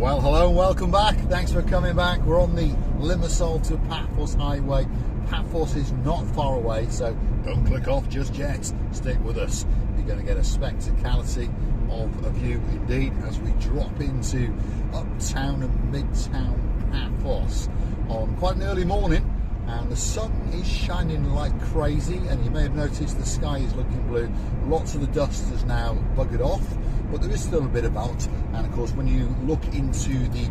Well, hello and welcome back. Thanks for coming back. We're on the Limassol to Paphos highway. Paphos is not far away, so don't click off just yet. Stick with us. You're going to get a spectacality of a view indeed as we drop into uptown and midtown Paphos on quite an early morning. And the sun is shining like crazy, and you may have noticed the sky is looking blue. Lots of the dust has now buggered off, but there is still a bit about. And of course, when you look into the,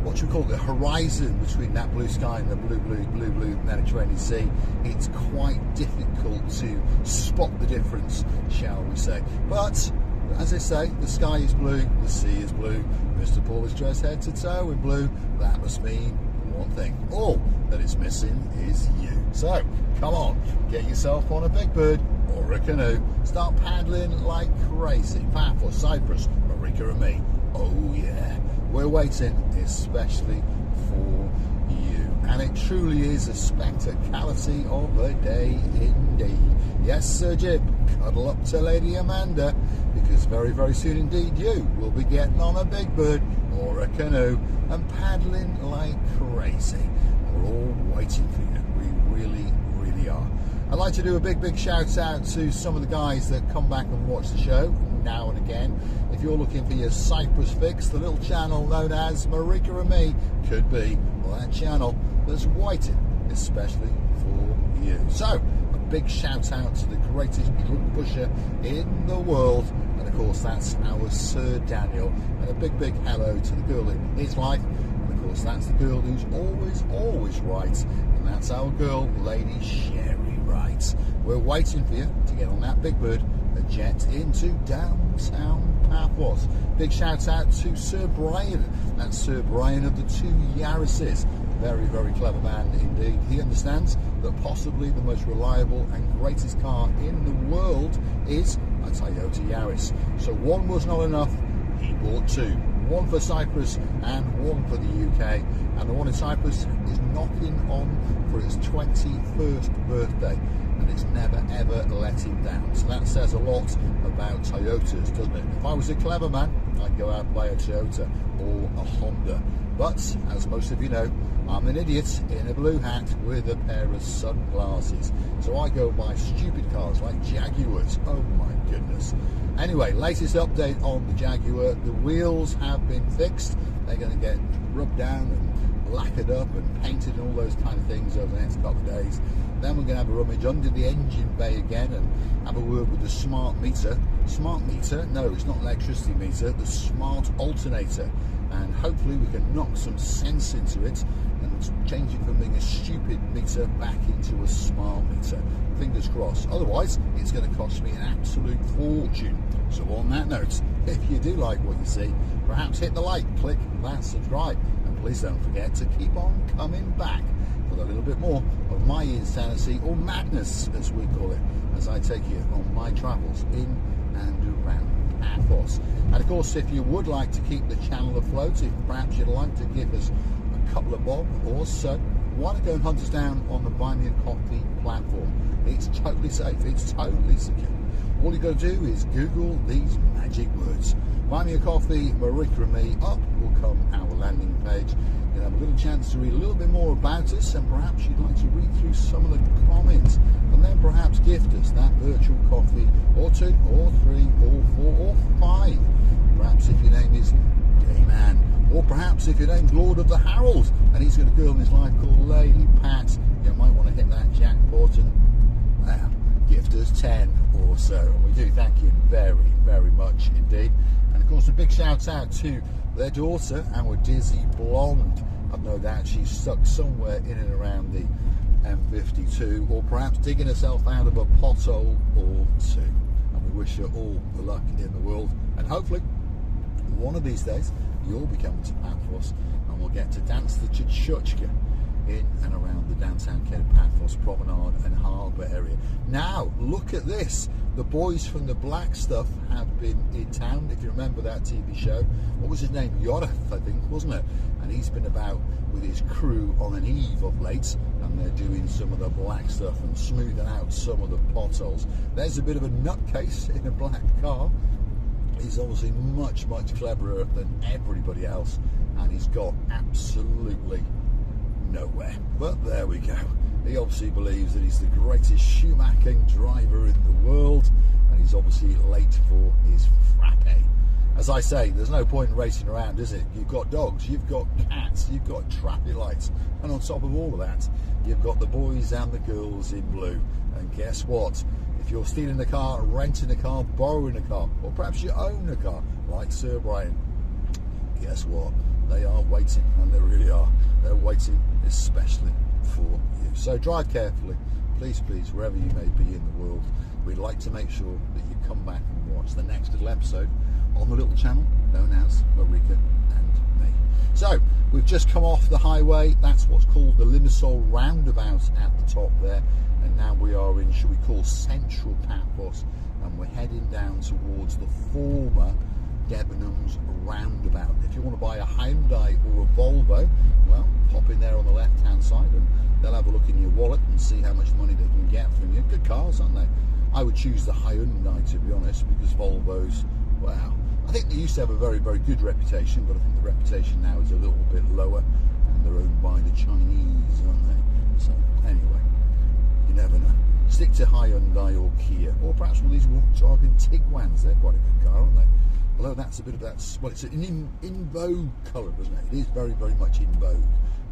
what you call the horizon between that blue sky and the blue Mediterranean Sea, it's quite difficult to spot the difference, shall we say. But as I say, the sky is blue, the sea is blue. Mr. Paul is dressed head to toe in blue. That must mean one thing: all that is missing is you. So come on, get yourself on a big bird or a canoe, start paddling like crazy. Paphos Cyprus, Marika and me, oh yeah, we're waiting especially for you. And it truly is a spectacality of a day indeed. Yes, Sir Jib, cuddle up to Lady Amanda, because very, very soon indeed you will be getting on a big bird or a canoe and paddling like crazy. We're all waiting for you. We really, really are. I'd like to do a big shout out to some of the guys that come back and watch the show now and again. If you're looking for your Cyprus fix, the little channel known as Marika and Me could be that channel that's waiting especially for you. So a big shout out to the greatest drug pusher in the world, and of course that's our Sir Daniel, and a big hello to the girl in his life, and of course that's the girl who's always right, and that's our girl Lady Sherry Wright. We're waiting for you to get on that big bird and jet into downtown Paphos. Big shout out to Sir Brian. That's Sir Brian of the two Yaris's. Very clever man indeed. He understands that possibly the most reliable and greatest car in the world is a Toyota Yaris. So one was not enough, he bought two. One for Cyprus and one for the UK. And the one in Cyprus is knocking on for its 21st birthday, and it's never ever let him down. So that says a lot about Toyotas, doesn't it? If I was a clever man, I'd go out and buy a Toyota or a Honda. But as most of you know, I'm an idiot in a blue hat with a pair of sunglasses. So I go buy stupid cars like Jaguars. Oh my goodness. Anyway, latest update on the Jaguar. The wheels have been fixed. They're going to get rubbed down and lacquered up and painted and all those kind of things over the next couple of days. Then we're going to have a rummage under the engine bay again and have a word with the smart meter. Smart meter? No, it's not electricity meter. The smart alternator. And hopefully we can knock some sense into it and change it from being a stupid meter back into a smart meter. Fingers crossed. Otherwise, it's going to cost me an absolute fortune. So on that note, if you do like what you see, perhaps hit the like, click that subscribe, and please don't forget to keep on coming back for a little bit more of my insanity, or madness as we call it, as I take you on my travels in and around Paphos. And of course, if you would like to keep the channel afloat, if perhaps you'd like to give us a couple of bob or so, why not go and hunt us down on the Buy Me a Coffee platform? It's totally safe, it's totally secure. All you've got to do is Google these magic words: Buy Me a Coffee, Marika and Me. Up will come our landing page. You'll have a little chance to read a little bit more about us, and perhaps you'd like to read through some of the comments, and then perhaps gift us that virtual coffee, or two, or three, or four, or five. Perhaps if your name is Dayman, or perhaps if your name's Lord of the Harold, and he's got a girl in his life called Lady Pat, you might want to hit that jackpot and gift us 10 or so. And we do thank you very much indeed. And of course, a big shout out to their daughter, our Dizzy Blonde. I've no doubt she's stuck somewhere in and around the M52, or perhaps digging herself out of a pothole or two. And we wish her all the luck in the world, and hopefully one of these days you'll be coming to Paphos and we'll get to dance the Chuchka in and around the downtown Paphos Promenade and Harbour area. Now, look at this. The boys from the Black Stuff have been in town. If you remember that TV show, what was his name? Yorath, I think, wasn't it? And he's been about with his crew on an eve of late, and they're doing some of the black stuff and smoothing out some of the potholes. There's a bit of a nutcase in a black car. He's obviously much cleverer than everybody else, and he's got absolutely nowhere. But there we go. He obviously believes that he's the greatest shoemacking driver in the world, and he's obviously late for his frappe. As I say, there's no point in racing around, is it? You've got dogs, you've got cats, you've got traffic lights, and on top of all of that, you've got the boys and the girls in blue. And guess what? If you're stealing a car, renting a car, borrowing a car, or perhaps you own a car, like Sir Brian, guess what? They are waiting, and they really are. They're waiting especially for you. So drive carefully, please, please, wherever you may be in the world. We'd like to make sure that you come back and watch the next little episode on the little channel known as Marika and me. So we've just come off the highway. That's what's called the Limassol roundabout at the top there, and now we are in, should we call, central Paphos, and we're heading down towards the former Debenhams roundabout. If you want to buy a Hyundai or a Volvo, well, pop in there on the left hand side and they'll have a look in your wallet and see how much money they can get from you. Good cars, aren't they? I would choose the Hyundai, to be honest, because Volvos, wow, I think they used to have a very, very good reputation, but I think the reputation now is a little bit lower, and they're owned by the Chinese, aren't they? So anyway, you never know. Stick to Hyundai or Kia, or perhaps one of these Volkswagen Tiguan's. They're quite a good car, aren't they? Although that's a bit of that, well, it's an in vogue colour, isn't it? It is very, very much in vogue.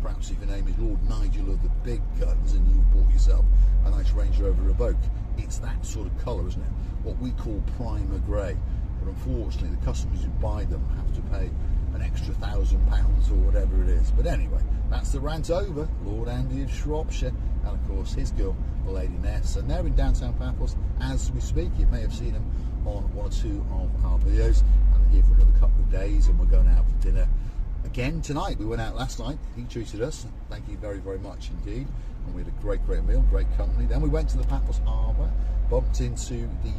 Perhaps if your name is Lord Nigel of the big guns and you've bought yourself a nice Range Rover Evoque, it's that sort of colour, isn't it? What we call primer grey. But unfortunately, the customers who buy them have to pay an extra £1,000 or whatever it is. But anyway, that's the rant over. Lord Andy of Shropshire, and of course his girl, Lady Ness, and they're in downtown Paphos as we speak. You may have seen them on one or two of our videos, and they're here for another couple of days, and we're going out for dinner again tonight. We went out last night, he treated us, thank you very, very much indeed, and we had a great, great meal, great company. Then we went to the Paphos Harbour, bumped into the,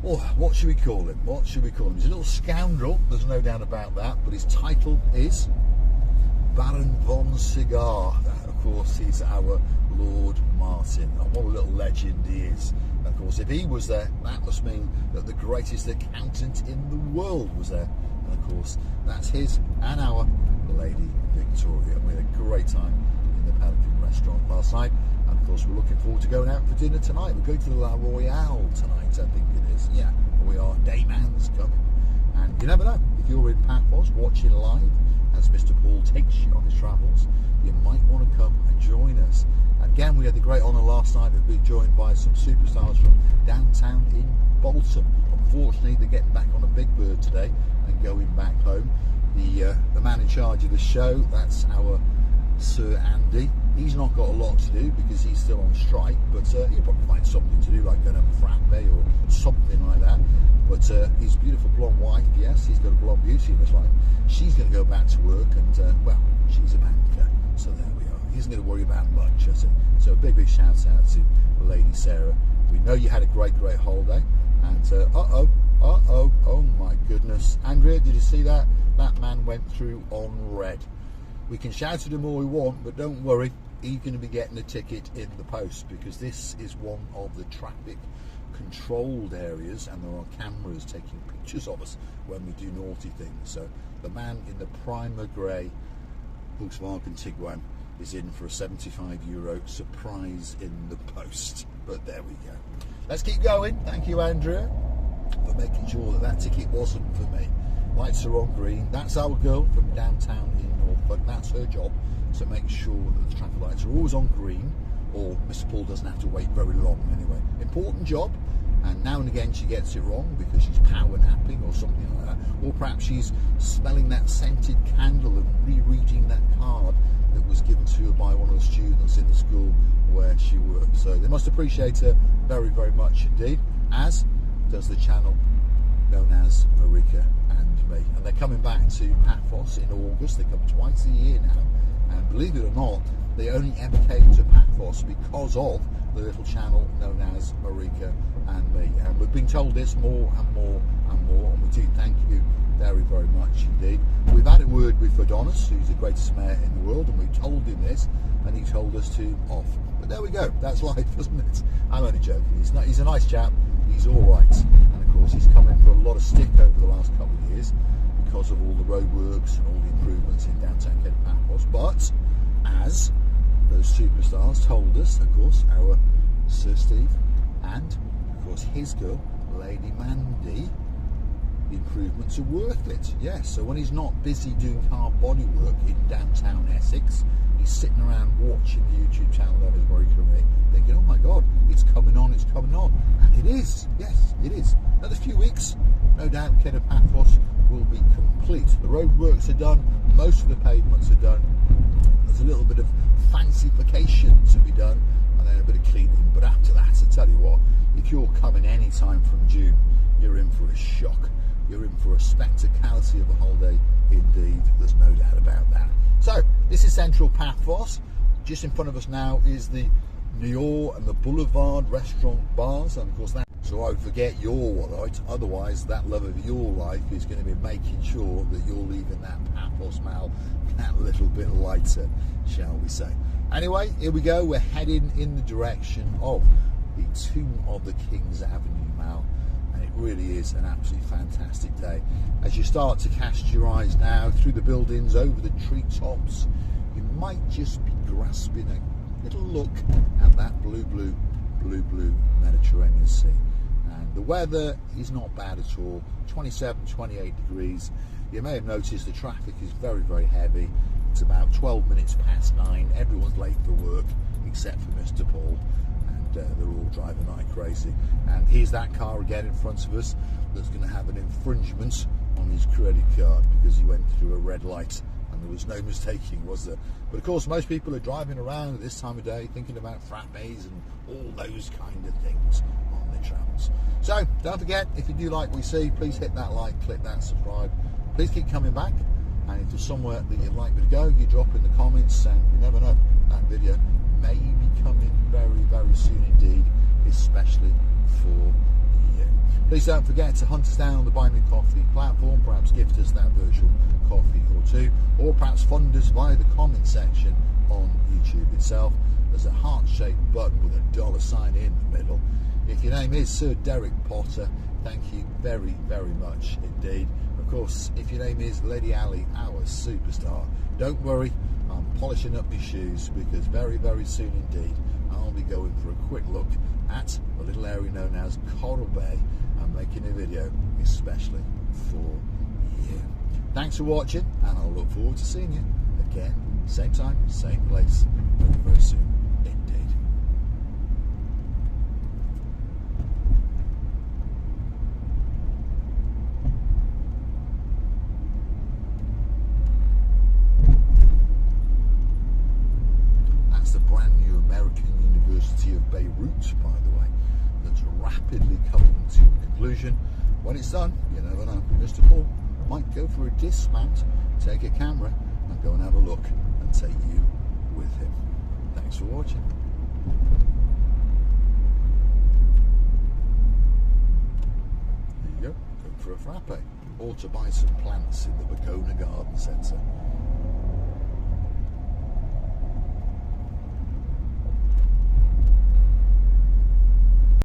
oh, what should we call him? What should we call him? He's a little scoundrel, there's no doubt about that, but his title is Baron von Cigar. That, of course, is our Lord Martin, and what a little legend he is. And of course, if he was there, that must mean that the greatest accountant in the world was there. And of course, that's his and our Lady Victoria. We had a great time in the Pelican restaurant last night, and of course we're looking forward to going out for dinner tonight. We're going to the La Royale tonight, I think it is. Yeah, we are. Dame Anne's coming, and you never know, if you're in Paphos watching live as Mr. Paul takes you on his travels, you might want to come and join us. Again, we had the great honour last night of being joined by some superstars from downtown in Bolton. Unfortunately, they're getting back on a big bird today and going back home. The man in charge of the show, that's our Sir Andy. He's not got a lot to do because he's still on strike, but he'll probably find something to do, like going to a frappe or something like that. But his beautiful blonde wife, yes, he's got a blonde beauty in his life. She's going to go back to work, and well, she's a banker, so there we are. He isn't going to worry about much, is it? So a big, big shout out to Lady Sarah. We know you had a great, great holiday, and oh my goodness, Andrea, did you see that? That man went through on red. We can shout at him all we want, but don't worry, he's going to be getting a ticket in the post, because this is one of the traffic controlled areas, and there are cameras taking pictures of us when we do naughty things. So the man in the primer grey Volkswagen Tiguan is in for a €75 surprise in the post. But there we go. Let's keep going. Thank you, Andrea, for making sure that that ticket wasn't for me. Lights are on green. That's our girl from downtown in Norfolk. That's her job, to make sure that the traffic lights are always on green, or Mr. Paul doesn't have to wait very long anyway. Important job, and now and again she gets it wrong because she's power napping or something like that, or perhaps she's smelling that scented candle and rereading that card that was given to her by one of the students in the school where she worked. So they must appreciate her very, very much indeed, as does the channel known as Marika and me. And they're coming back to Paphos in August. They come twice a year now, and believe it or not, they only ever came to Paphos because of the little channel known as Marika and me. And we've been told this more and more and more, and we do thank you very, very much indeed. We've had a word with Adonis, who's the greatest mayor in the world, and we told him this, and he told us to off. But there we go, that's life, isn't it? I'm only joking. He's a nice chap, he's all right, and of course he's come in for a lot of stick over the last couple of years because of all the roadworks and all the improvements in downtown Paphos. But as those superstars told us, of course, our Sir Steve and of course his girl, Lady Mandy, the improvements are worth it. Yes, so when he's not busy doing car bodywork in downtown Essex, he's sitting around watching the YouTube channel that is Marika and me, thinking, oh my God, it's coming on, it's coming on. And it is, yes, it is. Another few weeks, no doubt, Paphos will be complete. The roadworks are done, most of the pavements are done. There's a little bit of fancification to be done, and then a bit of cleaning. But after that, I tell you what, if you're coming any time from June, you're in for a shock. You're in for a spectacality of a holiday indeed. There's no doubt about that. So this is Central Paphos. Just in front of us now is the Nior and the Boulevard restaurant bars, and of course that. So I would forget your right. Otherwise, that love of your life is going to be making sure that you're leaving that Paphos Mall that little bit lighter, shall we say. Anyway, here we go. We're heading in the direction of the Tomb of the Kings Avenue Mall. And it really is an absolutely fantastic day. As you start to cast your eyes now through the buildings, over the treetops, you might just be grasping a little look at that blue Mediterranean Sea. And the weather is not bad at all, 27, 28 degrees. You may have noticed the traffic is very, very heavy. It's about 12 minutes past 9. Everyone's late for work except for Mr. Paul. They're all driving like crazy. And here's that car again in front of us that's going to have an infringement on his credit card because he went through a red light and there was no mistaking, was there? But of course, most people are driving around at this time of day thinking about frappes and all those kind of things on their travels. So don't forget, if you do like what you see, please hit that like, click that subscribe. Please keep coming back. And if there's somewhere that you'd like me to go, you drop in the comments, and you never know, that video may be coming very, very soon indeed, especially for you. Please don't forget to hunt us down on the Buy Me Coffee platform, perhaps gift us that virtual coffee or two, or perhaps fund us via the comment section on YouTube itself. There's a heart-shaped button with a $sign in the middle. If your name is Sir Derek Potter, thank you very, very much indeed. Of course, if your name is Lady Ali, our superstar, don't worry, I'm polishing up my shoes because very, very soon indeed I'll be going for a quick look at the little area known as Coral Bay and making a video especially for you. Thanks for watching, and I'll look forward to seeing you again, same time, same place, very, very soon indeed. University of Beirut, by the way, that's rapidly coming to a conclusion. When it's done, you never know, Mr. Paul might go for a dismount, take a camera and go and have a look and take you with him. Thanks for watching. There you go, for a frappe or to buy some plants in the Bacona Garden Centre.